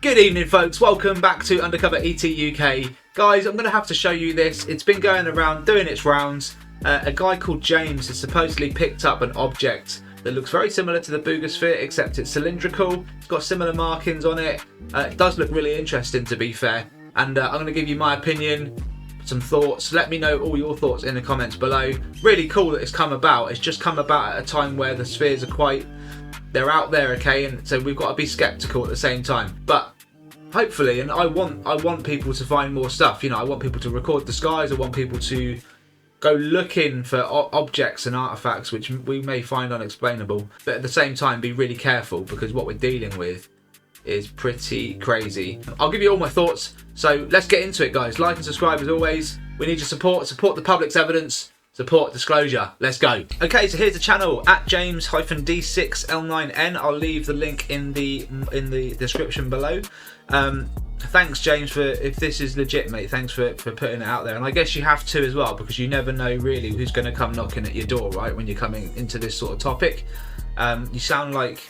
Good evening folks, welcome back to UndercoverETuk UK. Guys, I'm going to have to show you this. It's been going around doing its rounds. A guy called James has supposedly picked up an object that looks very similar to the BUGA sphere, except it's cylindrical. It's got similar markings on it. It does look really interesting, to be fair. And I'm going to give you my opinion, some thoughts. Let me know all your thoughts in the comments below. Really cool that it's come about. It's just come about at a time where the spheres are they're out there, okay, and so we've got to be skeptical at the same time. But hopefully, and I want people to find more stuff. You know, I want people to record the skies. I want people to go looking for objects and artifacts which we may find unexplainable. But at the same time, be really careful, because what we're dealing with is pretty crazy. I'll give you all my thoughts. So let's get into it, guys. Like and subscribe as always. We need your support. Support the public's evidence. Support disclosure. Let's go. Okay, so here's the channel at James-D6L9N. I'll leave the link in the description below. Thanks, James, for, if this is legit, mate, thanks for putting it out there. And I guess you have to as well, because you never know really who's going to come knocking at your door, right, when you're coming into this sort of topic. You sound like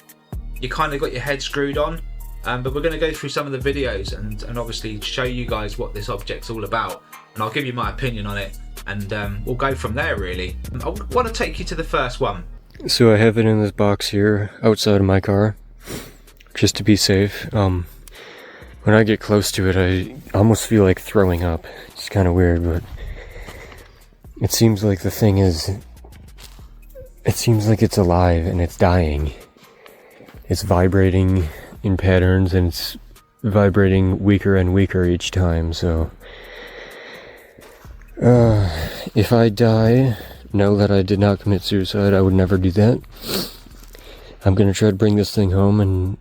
you kind of got your head screwed on. But we're going to go through some of the videos and obviously show you guys what this object's all about, and I'll give you my opinion on it, and we'll go from there really. I want to take you to the first one. So I have it in this box here outside of my car, just to be safe. When I get close to it, I almost feel like throwing up. It's kind of weird, but it seems like the thing is, it seems like it's alive and it's dying. It's vibrating in patterns, and it's vibrating weaker and weaker each time. So if I die, know that I did not commit suicide. I would never do that. I'm gonna try to bring this thing home and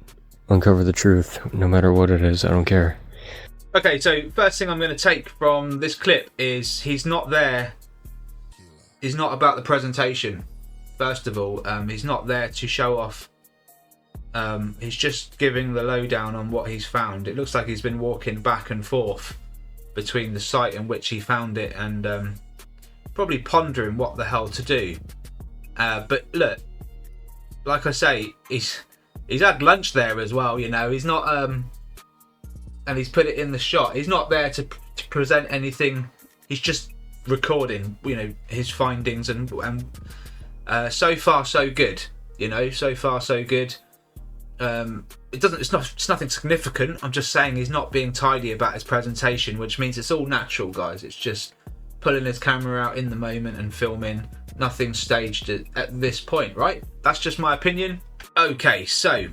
uncover the truth, no matter what it is. I don't care. Okay, so first thing I'm going to take from this clip is he's not there. He's not about the presentation. First of all, he's not there to show off. He's just giving the lowdown on what he's found. It looks like he's been walking back and forth between the site in which he found it and probably pondering what the hell to do. But look, like I say, he's had lunch there as well, you know. He's not and he's put it in the shot. He's not there to present anything. He's just recording, you know, his findings, and so far so good, you know. So far so good. It's nothing significant. I'm just saying he's not being tidy about his presentation, which means it's all natural, guys. It's just pulling his camera out in the moment and filming. Nothing staged at this point, right? That's just my opinion. Okay, so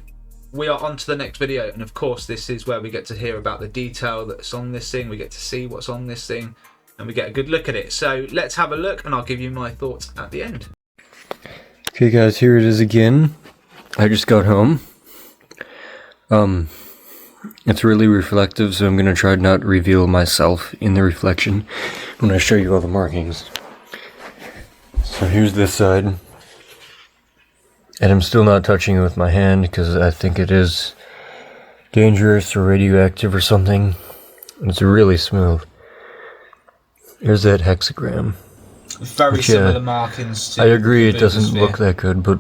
we are on to the next video, and of course this is where we get to hear about the detail that's on this thing. We get to see what's on this thing, and we get a good look at it. So let's have a look, and I'll give you my thoughts at the end. Okay guys, here it is again. I just got home. It's really reflective, so I'm gonna try to not reveal myself in the reflection when I show you all the markings. So here's this side, and I'm still not touching it with my hand because I think it is dangerous or radioactive or something. It's really smooth. Here's that hexagram. Very similar markings to, I agree, it doesn't look that good, but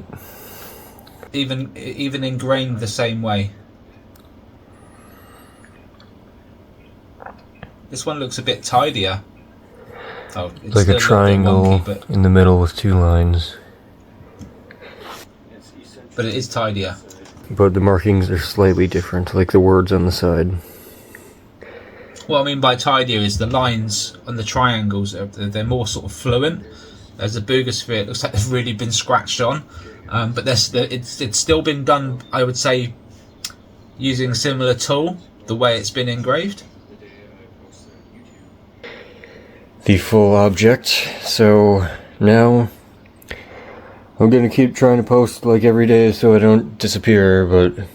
even ingrained the same way. This one looks a bit tidier. Oh, it's like a triangle wonky, in the middle with two lines. But it is tidier. But the markings are slightly different, like the words on the side. What I mean by tidier is the lines on the triangles, they're more sort of fluent. There's a BUGA sphere, it looks like they've really been scratched on. But it's still been done, I would say, using a similar tool, the way it's been engraved. The full object. So now I'm gonna keep trying to post like every day so I don't disappear, but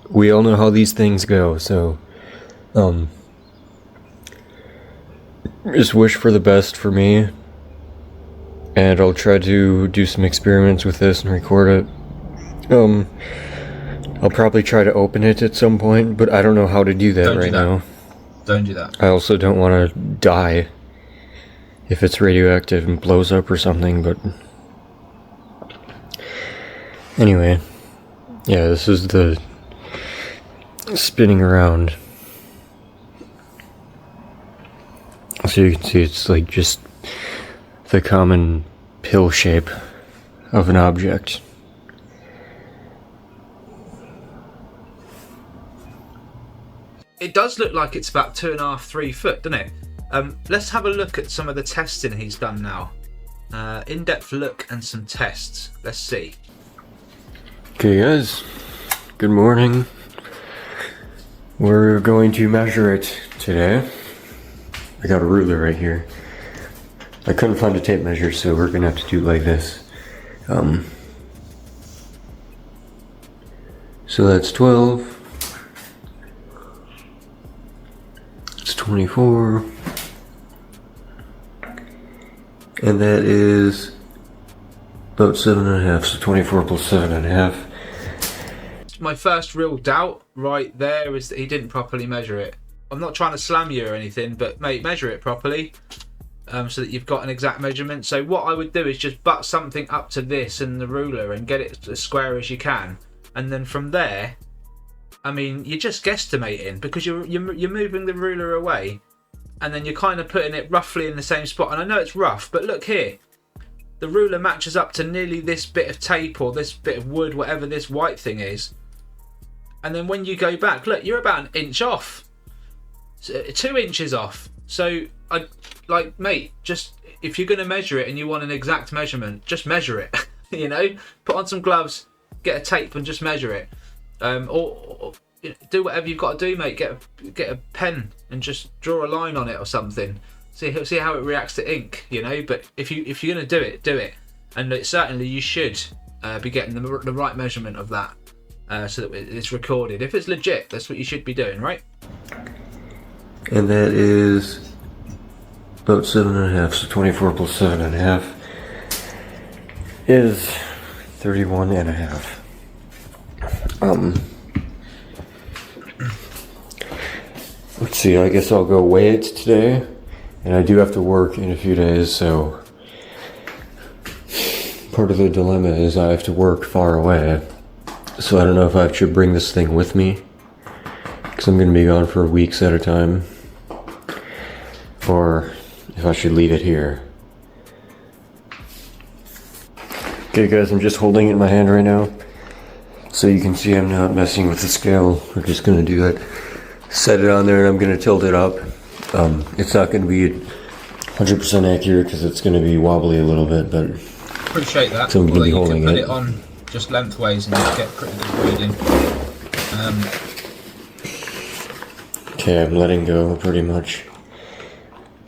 we all know how these things go, so just wish for the best for me, and I'll try to do some experiments with this and record it. I'll probably try to open it at some point, but I don't know how to do that right now. Don't do that. I also don't want to die if it's radioactive and blows up or something, but anyway, yeah, this is the spinning around. So you can see it's like just the common pill shape of an object. It does look like it's about 2.5, 3 foot, doesn't it? Let's have a look at some of the testing he's done now. In-depth look and some tests. Let's see. Okay guys, good morning. We're going to measure it today. I got a ruler right here. I couldn't find a tape measure, so we're gonna have to do it like this. So that's 12. It's 24. And that is about 7.5, so 24 plus 7.5. My first real doubt right there is that he didn't properly measure it. I'm not trying to slam you or anything, but mate, measure it properly so that you've got an exact measurement. So what I would do is just butt something up to this and the ruler and get it as square as you can. And then from there, I mean, you're just guesstimating because you're moving the ruler away. And then you're kind of putting it roughly in the same spot. And I know it's rough, but look here. The ruler matches up to nearly this bit of tape or this bit of wood, whatever this white thing is. And then when you go back, look, you're about 1 inch off. 2 inches off. So, mate, just if you're going to measure it and you want an exact measurement, just measure it. You know, put on some gloves, get a tape and just measure it. Or do whatever you've got to do, mate. Get a pen and just draw a line on it or something. See how it reacts to ink, you know. But if you're gonna do it, and certainly you should be getting the right measurement of that, so that it's recorded. If it's legit, that's what you should be doing, right? And that is about 7.5. So 24 plus 7.5 is 31.5. Let's see, I guess I'll go weigh it today, and I do have to work in a few days, so part of the dilemma is I have to work far away, so I don't know if I should bring this thing with me, because I'm going to be gone for weeks at a time, or if I should leave it here. Okay guys, I'm just holding it in my hand right now, so you can see I'm not messing with the scale. We're just going to do that. Set it on there and I'm going to tilt it up. It's not going to be 100% accurate because it's going to be wobbly a little bit, but appreciate that. So I'm going to be holding put it. it on just lengthways and you get pretty good reading. Okay, I'm letting go pretty much.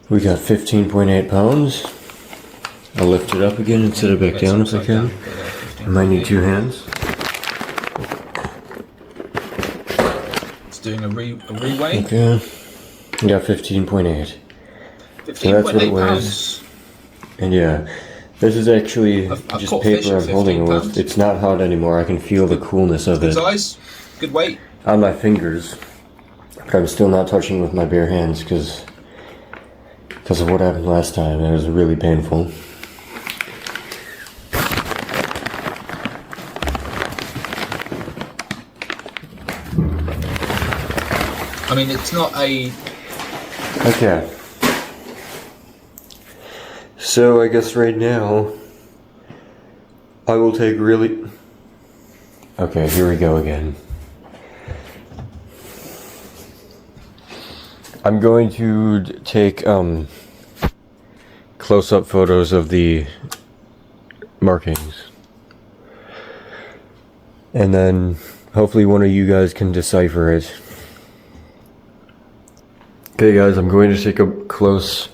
We got 15.8 pounds. I'll lift it up again and set it back down if I can. I might need 2 hands. Doing a reweigh. Okay. I got 15.8. 15.8 so that's what it weighs. pounds. And yeah, this is actually I've just caught paper fish at I'm holding it 15 with. pounds. It's not hot anymore. I can feel the coolness of Good it size, good weight. on my fingers. But I'm still not touching with my bare hands because of what happened last time. It was really painful. I mean, it's not a... Okay. So I guess right now I will take really... Okay, here we go again. I'm going to take close-up photos of the markings. And then hopefully one of you guys can decipher it. Okay guys, I'm going to take a close-up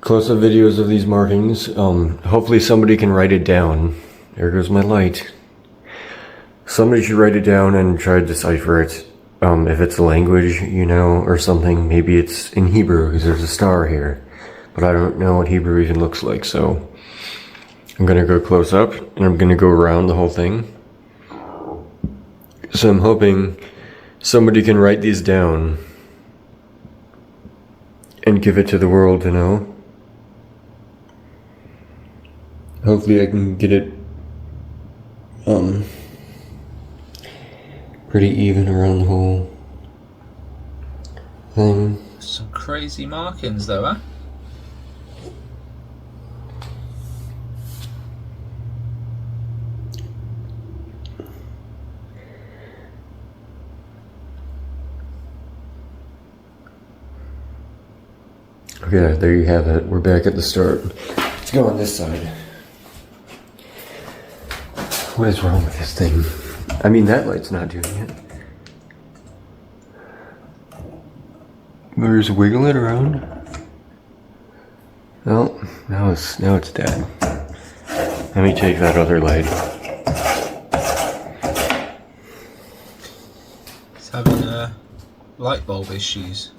videos of these markings. Hopefully somebody can write it down. There goes my light. Somebody should write it down and try to decipher it. If it's a language, you know, or something, maybe it's in Hebrew because there's a star here. But I don't know what Hebrew even looks like, so I'm gonna go close up and I'm gonna go around the whole thing. So I'm hoping somebody can write these down and give it to the world to know. Hopefully I can get it pretty even around the whole thing. Some crazy markings though, huh? Okay, there you have it. We're back at the start. Let's go on this side. What is wrong with this thing? I mean, that light's not doing it. But just wiggle it around. Oh, now it's dead. Let me take that other light. It's having light bulb issues.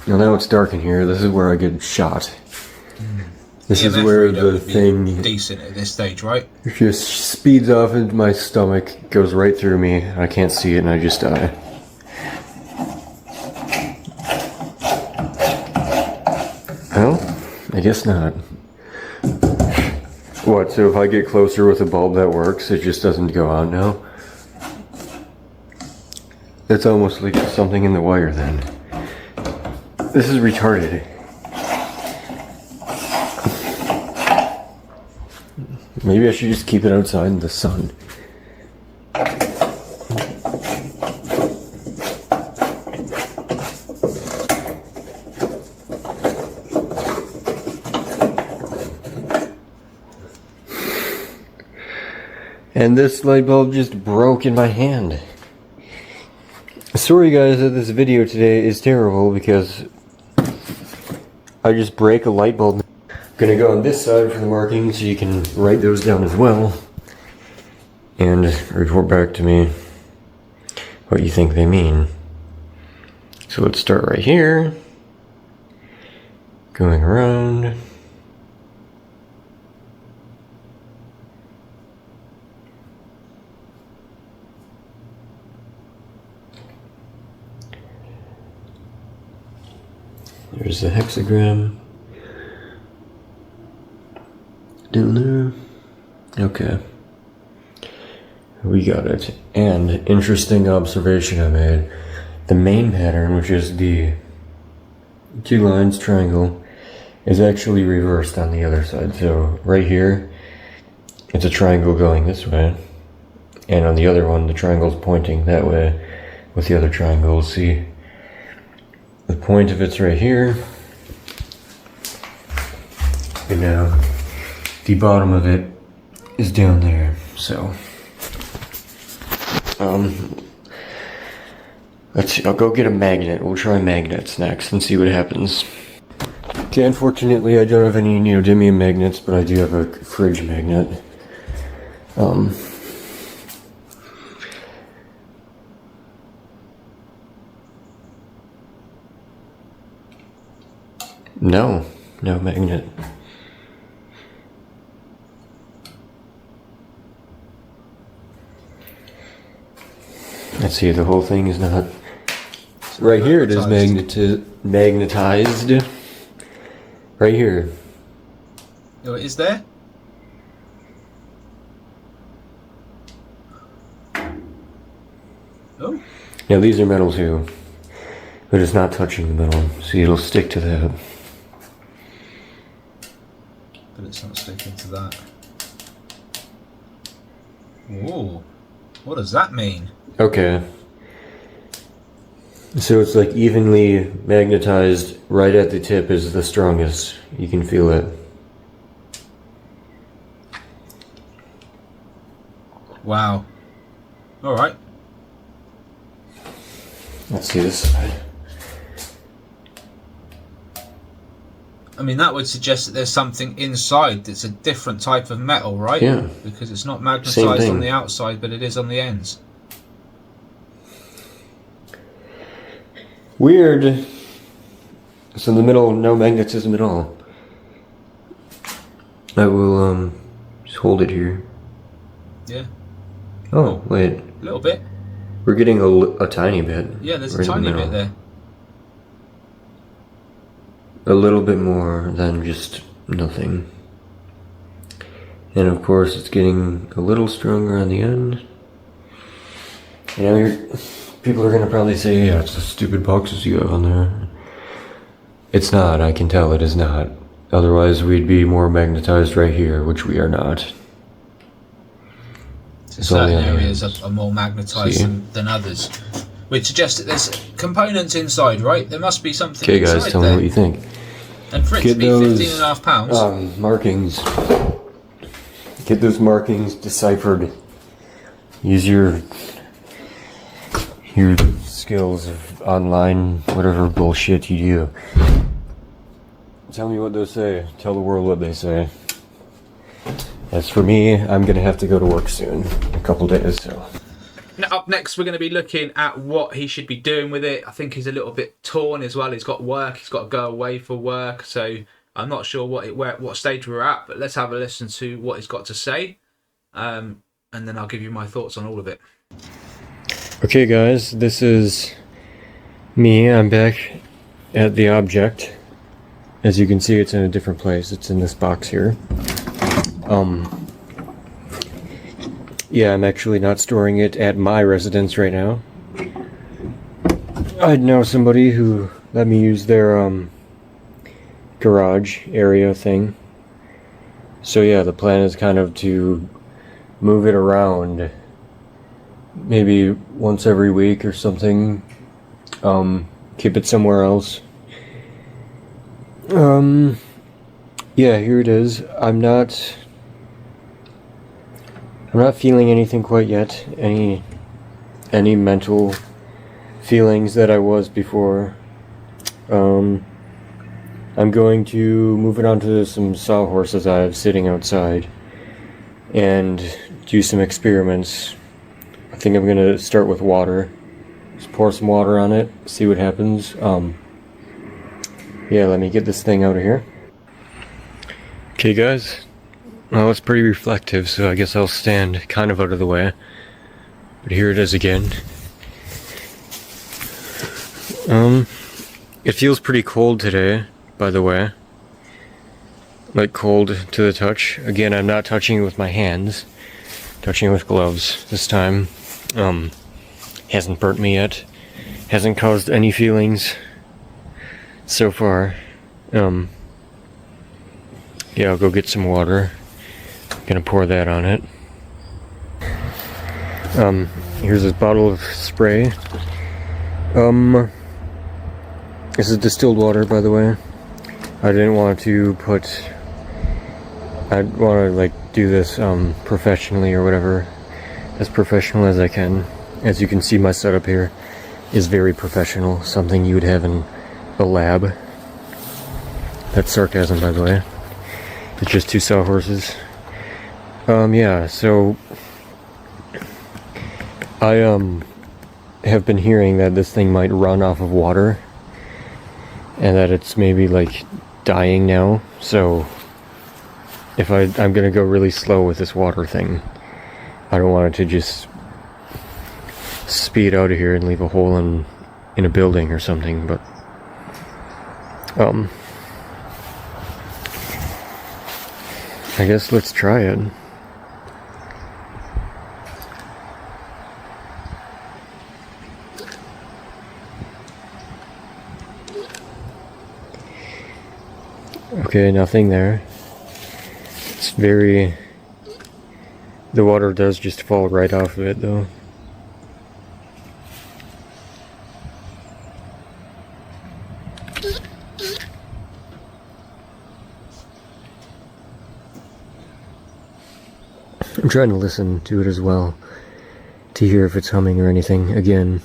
Now it's dark in here. This is where I get shot. This is where the thing decent at this stage, right? it just speeds off into my stomach, goes right through me. I can't see it, and I just die. Well, I guess not. What? So if I get closer with a bulb, that works? It just doesn't go on now. It's almost like something in the wire then. This is retarded. Maybe I should just keep it outside in the sun. And this light bulb just broke in my hand. Sorry guys that this video today is terrible because I just break a light bulb. Gonna go on this side for the markings so you can write those down as well. And report back to me what you think they mean. So let's start right here. Going around. There's the hexagram. Down there. Okay. We got it. And interesting observation I made. The main pattern, which is the 2 lines triangle, is actually reversed on the other side. So right here, it's a triangle going this way. And on the other one, the triangle's pointing that way with the other triangle. See, the point of it's right here. And now the bottom of it is down there. So let's see, I'll go get a magnet. We'll try magnets next and see what happens. Okay, unfortunately I don't have any neodymium magnets, but I do have a fridge magnet. No magnet. Let's see, the whole thing is not... Right here it is magnetized. Right here. Oh, it is there? Oh. Yeah, these are metal too. But it's not touching the metal. See, it'll stick to that. But it's not sticking to that. Whoa. What does that mean? Okay. So it's like evenly magnetized right at the tip is the strongest. You can feel it. Wow. Alright. Let's see this side. I mean, that would suggest that there's something inside that's a different type of metal, right? Yeah. Because it's not magnetized on the outside, but it is on the ends. Weird. So in the middle, no magnetism at all. I will just hold it here. Yeah. Oh, wait. A little bit. We're getting a tiny bit. Yeah, there's right a tiny in the bit middle. there. A little bit more than just nothing. And of course it's getting a little stronger on the end. You know, people are gonna probably say, yeah, it's the stupid boxes you have on there. It's not, I can tell it is not. Otherwise we'd be more magnetized right here, which we are not. So certain areas are more magnetized than others. Which suggests that there's components inside, right? There must be something inside. Okay guys, tell me what you think. And for it to be 15.5 pounds. Markings. Get those markings deciphered. Use your skills of online, whatever bullshit you do. Tell me what those say. Tell the world what they say. As for me, I'm gonna have to go to work soon. A couple days, so. Now, up next, we're going to be looking at what he should be doing with it. I think he's a little bit torn as well. He's got work. He's got to go away for work. So I'm not sure what stage we're at. But let's have a listen to what he's got to say. And then I'll give you my thoughts on all of it. Okay, guys. This is me. I'm back at the object. As you can see, it's in a different place. It's in this box here. Yeah, I'm actually not storing it at my residence right now. I know somebody who let me use their garage area thing. So yeah, the plan is kind of to move it around maybe once every week or something. Keep it somewhere else. Yeah, here it is. I'm not feeling anything quite yet. Any mental feelings that I was before. I'm going to move it onto some sawhorses I have sitting outside and do some experiments. I think I'm gonna start with water. Just pour some water on it, see what happens. Yeah, let me get this thing out of here. Okay guys. Well, it's pretty reflective, so I guess I'll stand kind of out of the way. But here it is again. It feels pretty cold today, by the way. Like cold to the touch. Again, I'm not touching it with my hands. Touching it with gloves this time. Hasn't burnt me yet. Hasn't caused any feelings so far. Yeah, I'll go get some water. Gonna pour that on it. Here's this bottle of spray. This is distilled water, by the way. I didn't want to I want to like do this professionally or whatever, as professional as I can. As you can see, my setup here is very professional. Something you would have in a lab. That's sarcasm, by the way. It's just two sawhorses. Yeah, so I have been hearing that this thing might run off of water and that it's maybe like dying now. So if I'm gonna go really slow with this water thing. I don't want it to just speed out of here and leave a hole in a building or something, but I guess let's try it. Okay, nothing there. It's very... The water does just fall right off of it, though. I'm trying to listen to it as well, to hear if it's humming or anything, again.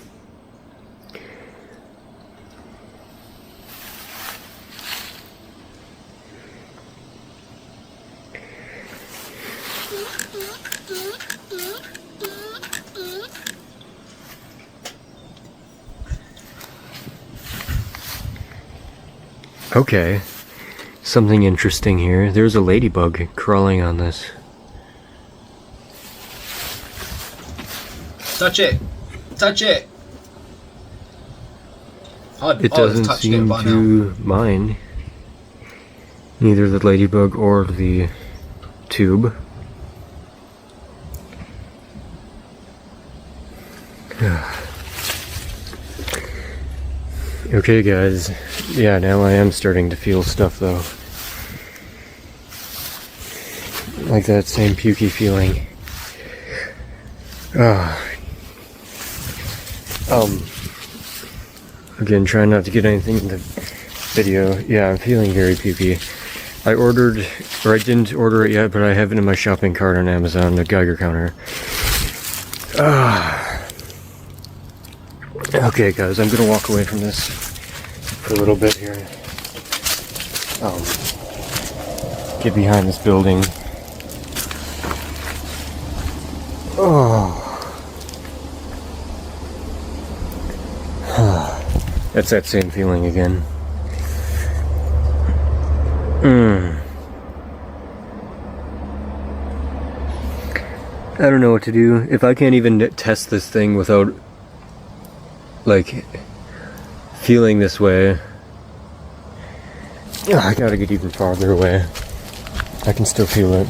Okay, something interesting here. There's a ladybug crawling on this. Touch it! Touch it! It doesn't seem to mind. Neither the ladybug or the tube. Okay guys, yeah, now I am starting to feel stuff though. Like that same pukey feeling. Again, trying not to get anything in the video. Yeah, I'm feeling very pukey. I ordered, or I didn't order it yet, but I have it in my shopping cart on Amazon, the Geiger counter. Okay guys, I'm gonna walk away from this for a little bit here. Get behind this building. That's that same feeling again. I don't know what to do. If I can't even test this thing without, like, feeling this way, I gotta get even farther away. I can still feel it.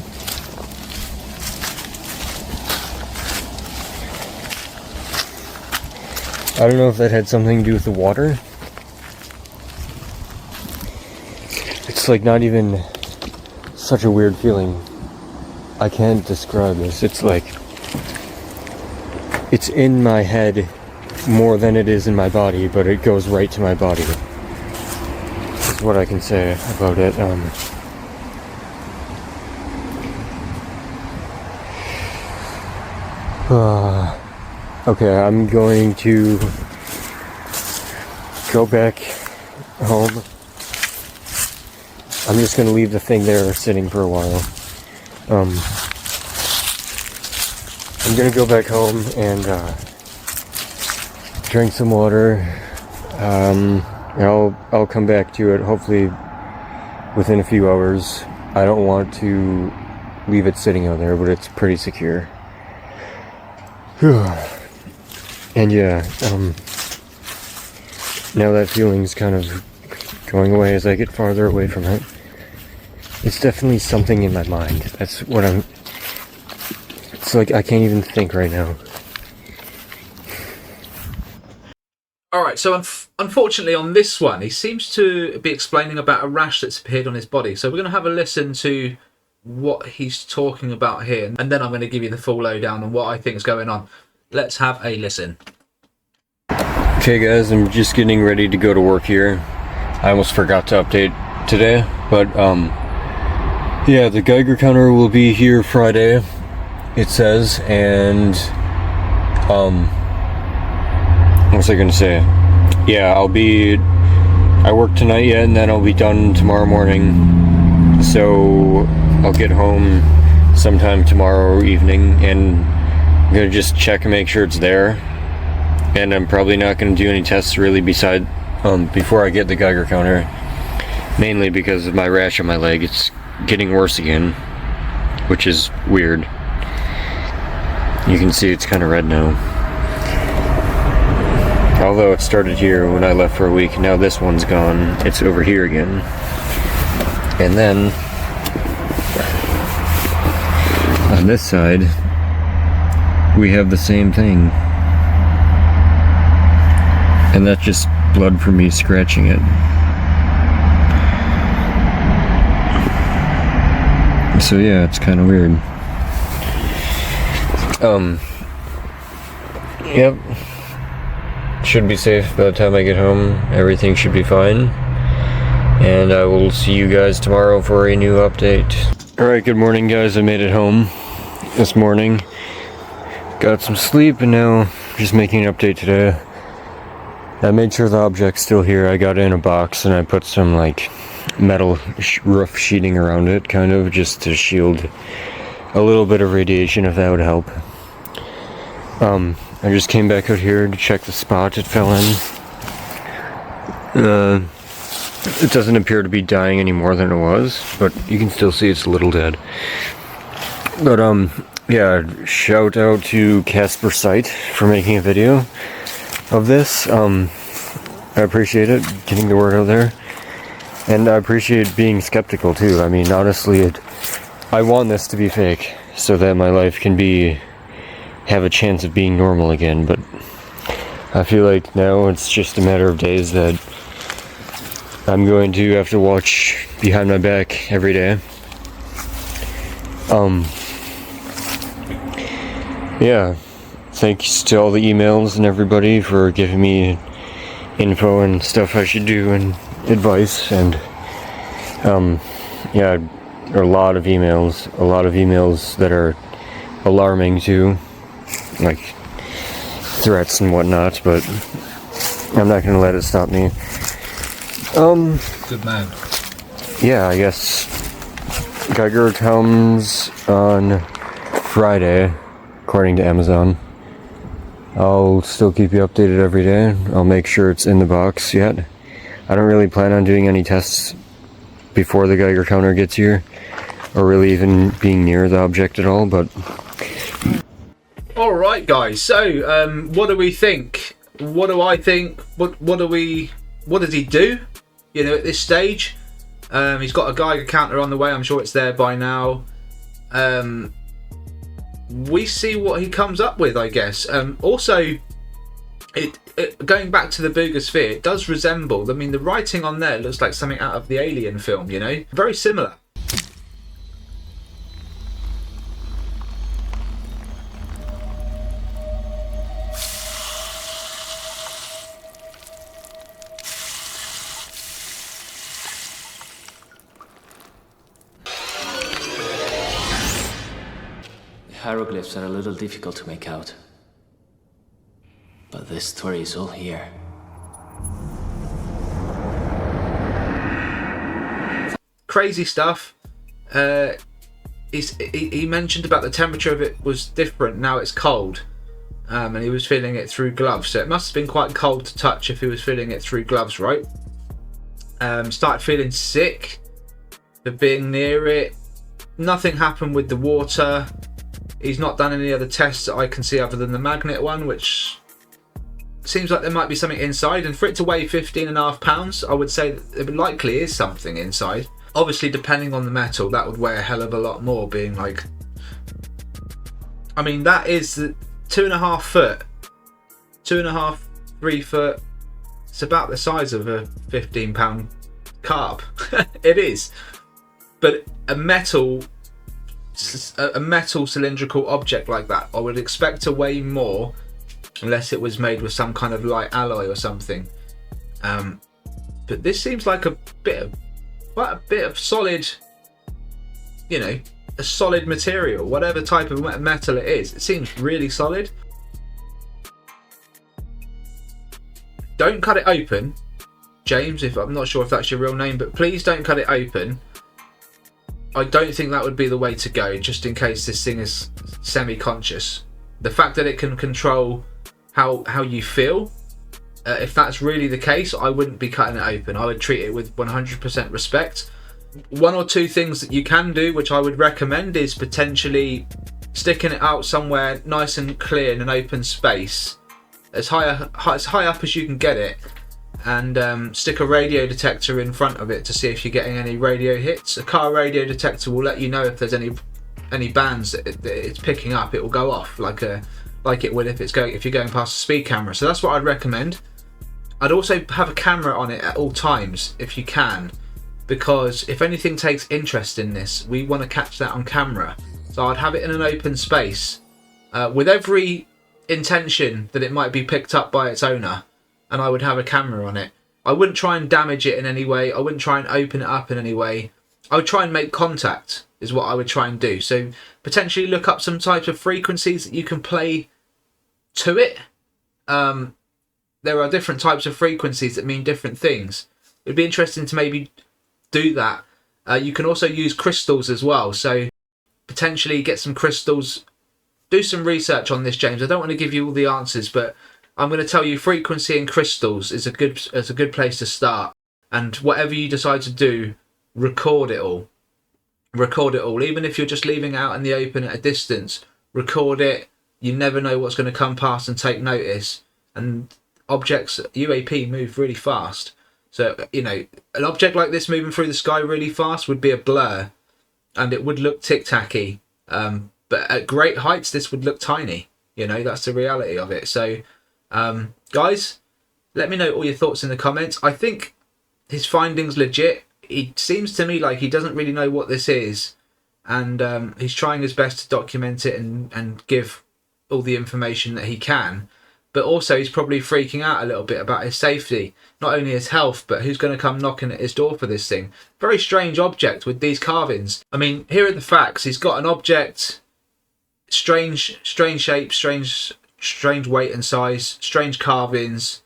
I don't know if that had something to do with the water. It's like not even such a weird feeling. I can't describe this. It's like, it's in my head more than it is in my body, but it goes right to my body. That's what I can say about it. Okay, I'm going to go back home. I'm just going to leave the thing there sitting for a while. I'm going to go back home and drink some water. I'll come back to it hopefully within a few hours. I don't want to leave it sitting out there, but it's pretty secure. And yeah, now that feeling's kind of going away as I get farther away from it. It's definitely something in my mind. That's what it's like I can't even think right now. Alright, so unfortunately on this one, he seems to be explaining about a rash that's appeared on his body. So we're going to have a listen to what he's talking about here, and then I'm going to give you the full lowdown on what I think is going on. Let's have a listen. Okay guys, I'm just getting ready to go to work here. I almost forgot to update today, but yeah, the Geiger counter will be here Friday, it says, and what was I gonna say? Yeah, I work tonight yet, and then I'll be done tomorrow morning, so I'll get home sometime tomorrow evening, and I'm gonna just check and make sure it's there. And I'm probably not gonna do any tests really before I get the Geiger counter, mainly because of my rash on my leg. It's getting worse again, which is weird. You can see it's kind of red now. Although it started here when I left for a week, now this one's gone. It's over here again. And then on this side, we have the same thing. And that's just blood from me scratching it. So yeah, it's kind of weird. Yep. Should be safe by the time I get home. Everything should be fine. And I will see you guys tomorrow for a new update. Alright, good morning guys. I made it home this morning. Got some sleep and now just making an update today. I made sure the object's still here. I got it in a box and I put some like metal roof sheeting around it, kind of, just to shield a little bit of radiation if that would help. I just came back out here to check the spot it fell in. It doesn't appear to be dying any more than it was, but you can still see it's a little dead. But yeah, shout out to Casper Sight for making a video of this. I appreciate it, getting the word out there. And I appreciate being skeptical too. I mean, honestly, I want this to be fake so that my life can have a chance of being normal again, but I feel like now it's just a matter of days that I'm going to have to watch behind my back every day. Yeah, thanks to all the emails and everybody for giving me info and stuff I should do and advice, and yeah, a lot of emails that are alarming too, like threats and whatnot, but I'm not gonna let it stop me. Good man. Yeah, I guess Geiger comes on Friday, according to Amazon. I'll still keep you updated every day. I'll make sure it's in the box yet. I don't really plan on doing any tests before the Geiger counter gets here, or really even being near the object at all, but... Alright guys, so what do we think? What do I think? What does he do? You know, at this stage? He's got a Geiger counter on the way, I'm sure it's there by now. We see what he comes up with, I guess. Also, going back to the BUGA sphere, it does resemble, I mean, the writing on there looks like something out of the Alien film, you know? Very similar. Hieroglyphs are a little difficult to make out, but this story is all here. Crazy stuff. He mentioned about the temperature of it was different, now it's cold, and he was feeling it through gloves, so it must have been quite cold to touch if he was feeling it through gloves, right? Started feeling sick for being near it. Nothing happened with the water. He's not done any other tests that I can see other than the magnet one, which seems like there might be something inside. And for it to weigh 15.5 pounds, I would say that there likely is something inside. Obviously, depending on the metal, that would weigh a hell of a lot more, being like... I mean, that is 2.5 foot. 2.5, 3 foot. It's about the size of a 15-pound carp. It is. But a metal cylindrical object like that, I would expect to weigh more, unless it was made with some kind of light alloy or something. But this seems like quite a bit of solid, you know, a solid material, whatever type of metal it is. It seems really solid. Don't cut it open, James. If I'm not sure if that's your real name, but please don't cut it open. I don't think that would be the way to go, just in case this thing is semi-conscious. The fact that it can control how you feel, if that's really the case, I wouldn't be cutting it open. I would treat it with 100% respect. One or two things that you can do, which I would recommend, is potentially sticking it out somewhere nice and clear in an open space, as high up as you can get it, and stick a radio detector in front of it to see if you're getting any radio hits. A car radio detector will let you know if there's any bands that it's picking up. It will go off like it would if you're going past a speed camera. So that's what I'd recommend. I'd also have a camera on it at all times if you can, because if anything takes interest in this, we want to catch that on camera. So I'd have it in an open space with every intention that it might be picked up by its owner. And I would have a camera on it. I wouldn't try and damage it in any way. I wouldn't try and open it up in any way. I would try and make contact, is what I would try and do. So potentially look up some types of frequencies that you can play to it. There are different types of frequencies that mean different things. It would be interesting to maybe do that. You can also use crystals as well. So potentially get some crystals. Do some research on this, James. I don't want to give you all the answers, but I'm going to tell you frequency and crystals is a good place to start. And whatever you decide to do, record it all. Record it all. Even if you're just leaving it out in the open at a distance, record it. You never know what's going to come past and take notice. And objects, UAP, move really fast. So, you know, an object like this moving through the sky really fast would be a blur. And it would look tic-tacky. But at great heights, this would look tiny. You know, that's the reality of it. So... Guys, let me know all your thoughts in the comments. I think his findings legit. It seems to me like he doesn't really know what this is, and he's trying his best to document it and give all the information that he can. But also he's probably freaking out a little bit about his safety, not only his health, but who's going to come knocking at his door for this thing. Very strange object with these carvings. I mean, here are the facts. He's got an object, strange shape, strange weight and size, strange carvings.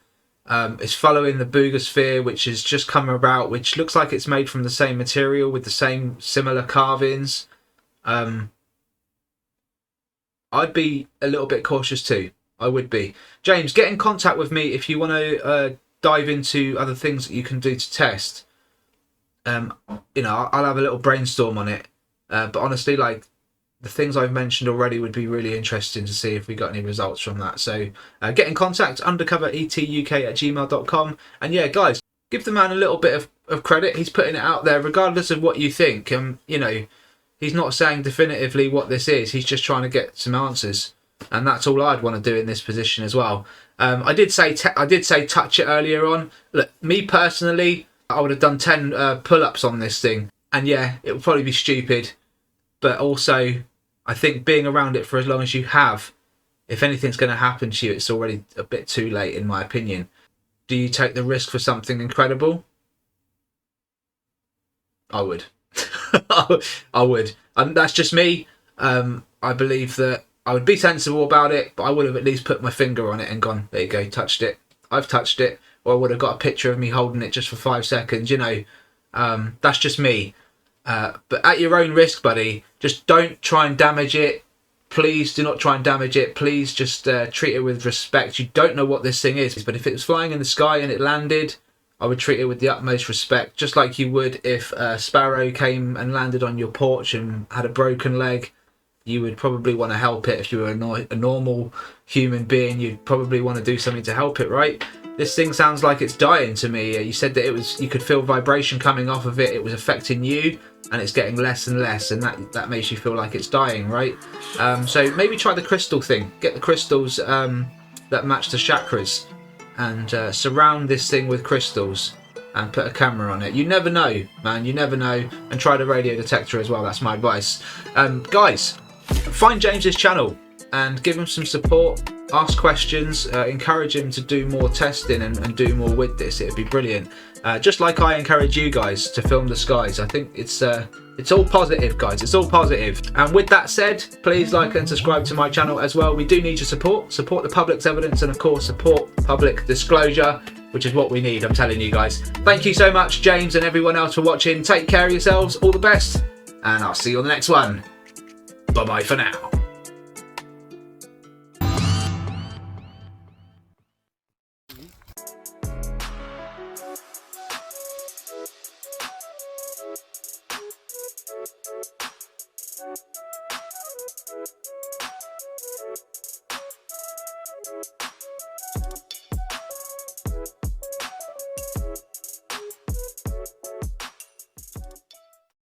It's following the BUGA sphere, which has just come about, which looks like it's made from the same material with the same similar carvings. I'd be a little bit cautious too. I would be. James, get in contact with me if you want to dive into other things that you can do to test. You know, I'll have a little brainstorm on it. But honestly, like, the things I've mentioned already would be really interesting to see if we got any results from that. So get in contact, undercoveretuk@gmail.com. And yeah, guys, give the man a little bit of credit. He's putting it out there regardless of what you think. You know, he's not saying definitively what this is. He's just trying to get some answers. And that's all I'd want to do in this position as well. I did say touch it earlier on. Look, me personally, I would have done 10 pull-ups on this thing. And yeah, it would probably be stupid. But also, I think being around it for as long as you have, if anything's going to happen to you, it's already a bit too late, in my opinion. Do you take the risk for something incredible? I would. I would. That's just me. I believe that I would be sensible about it, but I would have at least put my finger on it and gone, there you go, touched it. I've touched it. Or I would have got a picture of me holding it just for 5 seconds, you know. That's just me. But at your own risk, buddy, just don't try and damage it. Please do not try and damage it. Please just treat it with respect. You don't know what this thing is, but if it was flying in the sky and it landed, I would treat it with the utmost respect, just like you would if a sparrow came and landed on your porch and had a broken leg. You would probably want to help it. If you were a normal human being, you'd probably want to do something to help it, right? This thing sounds like it's dying to me. You said that you could feel vibration coming off of it. It was affecting you, and it's getting less and less, and that makes you feel like it's dying, right? So maybe try the crystal thing. Get the crystals that match the chakras, and surround this thing with crystals, and put a camera on it. You never know, man. You never know. And try the radio detector as well. That's my advice. Guys, find James's channel and give him some support. Ask questions, encourage him to do more testing and do more with this. It'd be brilliant. Just like I encourage you guys to film the skies. I think it's all positive, guys. It's all positive. And with that said, please like and subscribe to my channel as well. We do need your support. Support the public's evidence, and of course support public disclosure, which is what we need, I'm telling you guys. Thank you so much, James, and everyone else for watching. Take care of yourselves. All the best, and I'll see you on the next one. Bye-bye for now.